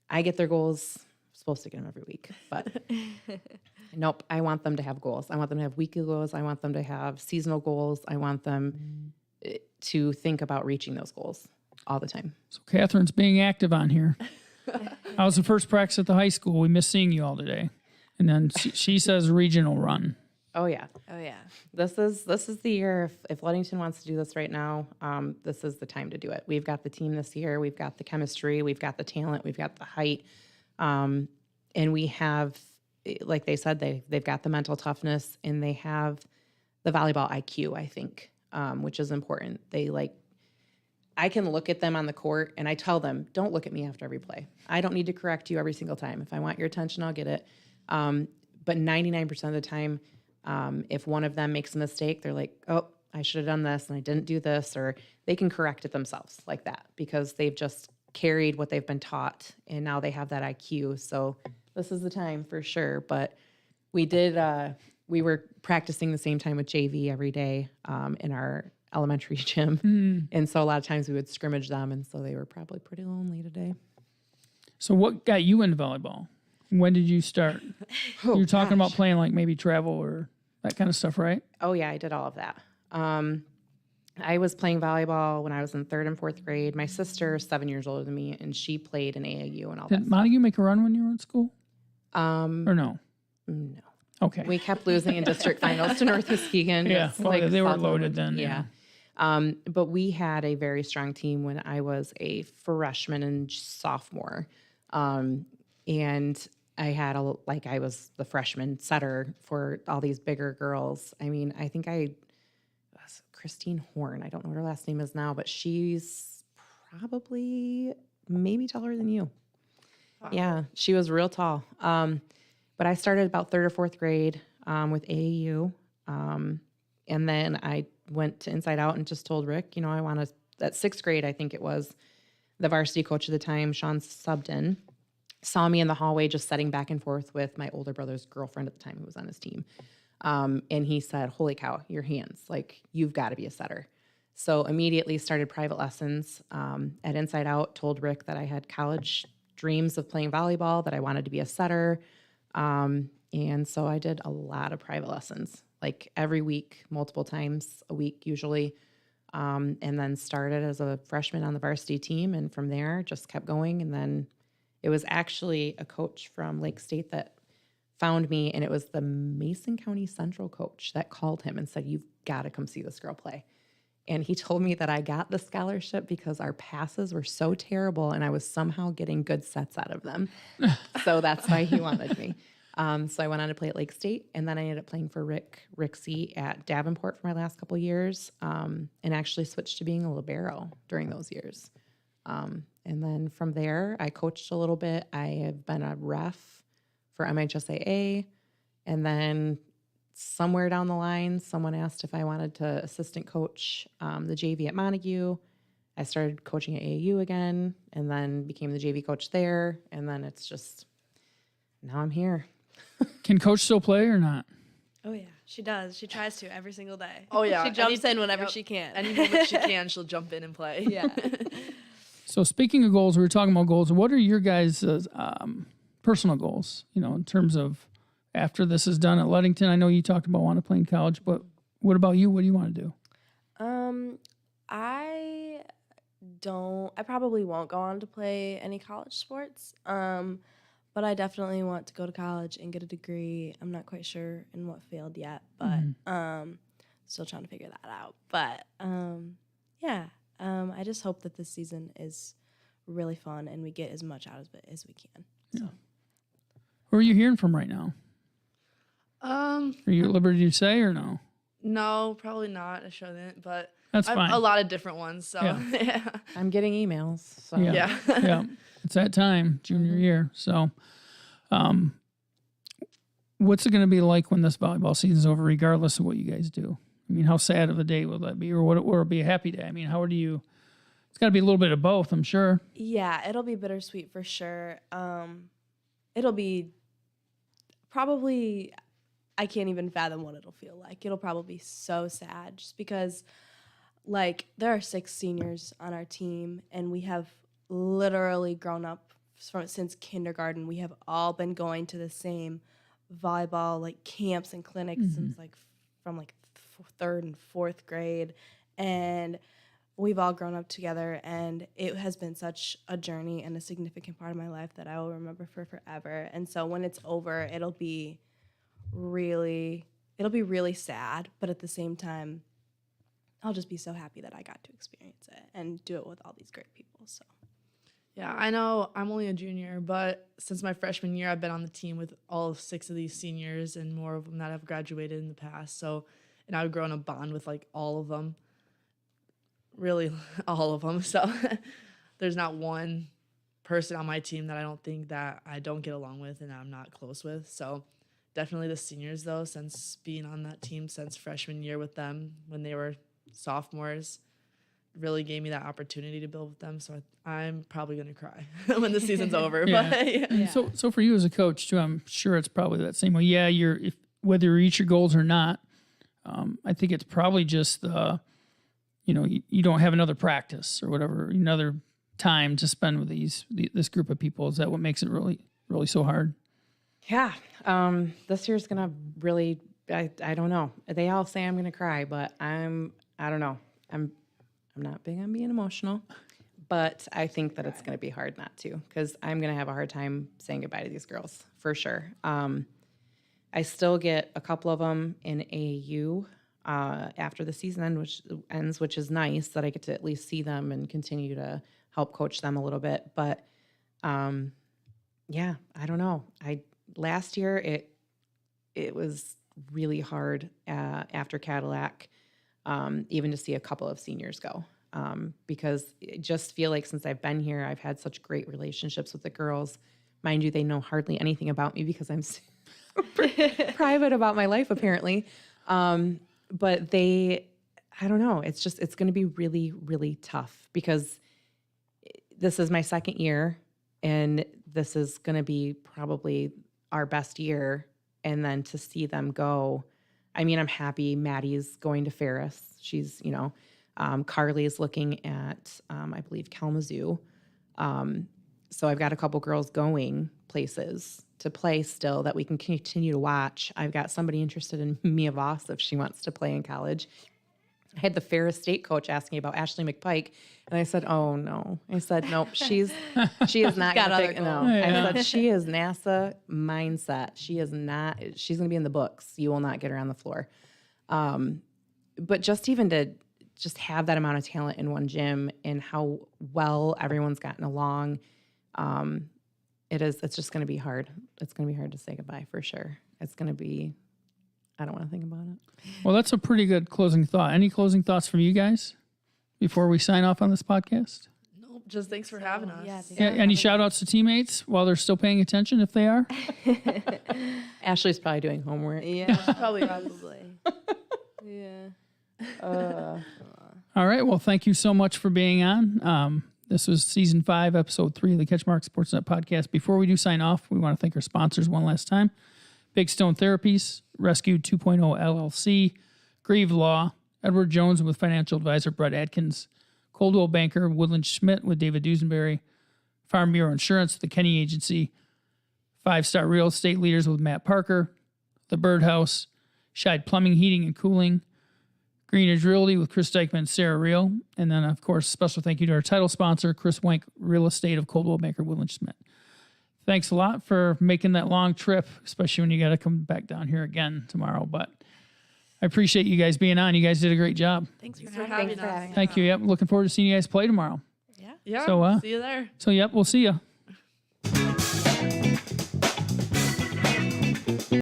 I get their goals. I'm supposed to get them every week, but nope. I want them to have goals. I want them to have weekly goals. I want them to have seasonal goals. I want them to think about reaching those goals all the time. So Catherine's being active on here. How's the first practice at the high school? We missed seeing you all today. And then she says regional run. Oh yeah. Oh yeah. This is the year. If Ludington wants to do this right now, this is the time to do it. We've got the team this year. We've got the chemistry. We've got the talent. We've got the height, and we have, like they said, they've got the mental toughness and they have the volleyball IQ. I think, which is important. I can look at them on the court and I tell them, don't look at me after every play. I don't need to correct you every single time. If I want your attention, I'll get it. But 99% of the time, If one of them makes a mistake, they're like, oh, I should have done this and I didn't do this, or they can correct it themselves like that because they've just carried what they've been taught and now they have that IQ. So this is the time for sure. But we were practicing the same time with JV every day in our elementary gym. And so a lot of times we would scrimmage them. And so they were probably pretty lonely today. So what got you into volleyball? When did you start? You were talking about playing like maybe travel or that kind of stuff, right? Oh, yeah, I did all of that. I was playing volleyball when I was in 3rd and 4th grade. My sister is 7 years older than me, and she played in AAU and all that Did Montague make a run when you were in school? Or no? No. Okay. We kept losing in district finals to North Muskegon. Yeah, It's well, they were South loaded London. then, Yeah. But we had a very strong team when I was a freshman and sophomore. And I had I was the freshman setter for all these bigger girls. I mean, I think Christine Horn. I don't know what her last name is now, but she's probably maybe taller than you. Wow. Yeah, she was real tall. But I started about 3rd or 4th grade with AAU. And then I went to Inside Out and just told Rick, I want to, at 6th grade, I think it was, the varsity coach at the time, Sean Subden, saw me in the hallway just sitting back and forth with my older brother's girlfriend at the time who was on his team. And he said, holy cow, your hands, you've got to be a setter. So immediately started private lessons at Inside Out, told Rick that I had college dreams of playing volleyball, that I wanted to be a setter. And so I did a lot of private lessons, every week, multiple times a week usually. And then started as a freshman on the varsity team. And from there just kept going. And then it was actually a coach from Lake State that found me, and it was the Mason County Central coach that called him and said, you've got to come see this girl play. And he told me that I got the scholarship because our passes were so terrible and I was somehow getting good sets out of them. So that's why he wanted me. So I went on to play at Lake State, and then I ended up playing for Rixey at Davenport for my last couple of years, and actually switched to being a libero during those years. And then from there, I coached a little bit. I have been a ref for MHSAA, and then somewhere down the line, someone asked if I wanted to assistant coach the JV at Montague. I started coaching at AAU again, and then became the JV coach there, and then it's just, now I'm here. Can coach still play or not? Oh, yeah. She does. She tries to every single day. Oh, yeah. She jumps in whenever she can. Any moment she can, she'll jump in and play. Yeah. So speaking of goals, we were talking about goals. What are your guys' personal goals, in terms of after this is done at Ludington? I know you talked about wanting to play in college, but what about you? What do you want to do? I probably won't go on to play any college sports, but I definitely want to go to college and get a degree. I'm not quite sure in what field yet, but still trying to figure that out. But I just hope that this season is really fun and we get as much out of it as we can. So. Who are you hearing from right now? Are you at liberty to say or no? No, probably not. I shouldn't, but that's fine. A lot of different ones. So yeah. I'm getting emails. So. Yeah. Yeah. It's that time, junior year. So, what's it going to be like when this volleyball season's over, regardless of what you guys do? I mean, how sad of a day will that be, or will it be a happy day? I mean, how do you? It's got to be a little bit of both, I'm sure. Yeah, it'll be bittersweet for sure. It'll be probably, I can't even fathom what it'll feel like. It'll probably be so sad just because, there are 6 seniors on our team, and we have literally grown up since kindergarten. We have all been going to the same volleyball, camps and clinics since, from 3rd and 4th grade, and we've all grown up together, and it has been such a journey and a significant part of my life that I will remember for forever. And so when it's over, it'll be really sad, but at the same time, I'll just be so happy that I got to experience it and do it with all these great people. So, yeah, I know I'm only a junior, but since my freshman year, I've been on the team with all 6 of these seniors and more of them that have graduated in the past. So, and I've grown a bond with all of them. Really, all of them. So there's not one person on my team that I don't think that I don't get along with and I'm not close with. So definitely the seniors, though, since being on that team since freshman year with them when they were sophomores, really gave me that opportunity to build with them. So I'm probably going to cry when the season's over. Yeah. But yeah. And so for you as a coach too, I'm sure it's probably that same way. Yeah, whether you reach your goals or not, I think it's probably just you don't have another practice or whatever, another time to spend with this group of people. Is that what makes it really, really so hard? Yeah. This year's going to really, I don't know. They all say I'm going to cry, but I don't know. I'm not big on being emotional, but I think that it's going to be hard not to, because I'm going to have a hard time saying goodbye to these girls for sure. I still get a couple of them in AAU after the season ends, which is nice that I get to at least see them and continue to help coach them a little bit. But yeah, I don't know. Last year it was really hard after Cadillac, even to see a couple of seniors go, because I just feel like since I've been here, I've had such great relationships with the girls. Mind you, they know hardly anything about me because I'm super private about my life, apparently. But I don't know. It's going to be really, really tough because this is my second year and this is going to be probably our best year. And then to see them go, I mean, I'm happy Maddie's going to Ferris. She's, Carly's looking at, I believe, Kalamazoo. So I've got a couple girls going places to play still that we can continue to watch. I've got somebody interested in Mia Voss if she wants to play in college. I had the Ferris State coach ask me about Ashley McPike, and I said, "Oh no!" I said, "Nope, she is not going to pick." No, Yeah. I said she is NASA mindset. She is not. She's going to be in the books. You will not get her on the floor. But just even to just have that amount of talent in one gym and how well everyone's gotten along, it's just going to be hard. It's going to be hard to say goodbye for sure. It's going to be. I don't want to think about it. Well, that's a pretty good closing thought. Any closing thoughts from you guys before we sign off on this podcast? Nope, just thanks for having us. Yeah, Any shout outs to teammates while they're still paying attention, if they are? Ashley's probably doing homework. Yeah, Probably. yeah. All right. Well, thank you so much for being on. This was season 5, episode 3 of the CatchMark SportsNet Podcast. Before we do sign off, we want to thank our sponsors one last time. Big Stone Therapies, Rescue 2.0 LLC, Grieve Law, Edward Jones with financial advisor Brett Atkins, Coldwell Banker, Woodland Schmidt with David Duesenberry, Farm Bureau Insurance, the Kenny Agency, 5-Star Real Estate Leaders with Matt Parker, The Birdhouse, Scheid Plumbing, Heating, and Cooling, Greenidge Realty with Chris Dykman and Sarah Reel, and then, of course, special thank you to our title sponsor, Chris Wank Real Estate of Coldwell Banker, Woodland Schmidt. Thanks a lot for making that long trip, especially when you got to come back down here again tomorrow. But I appreciate you guys being on. You guys did a great job. Thanks for having us. Thank you. Yep. Looking forward to seeing you guys play tomorrow. Yeah, So, see you there. Yep, we'll see you.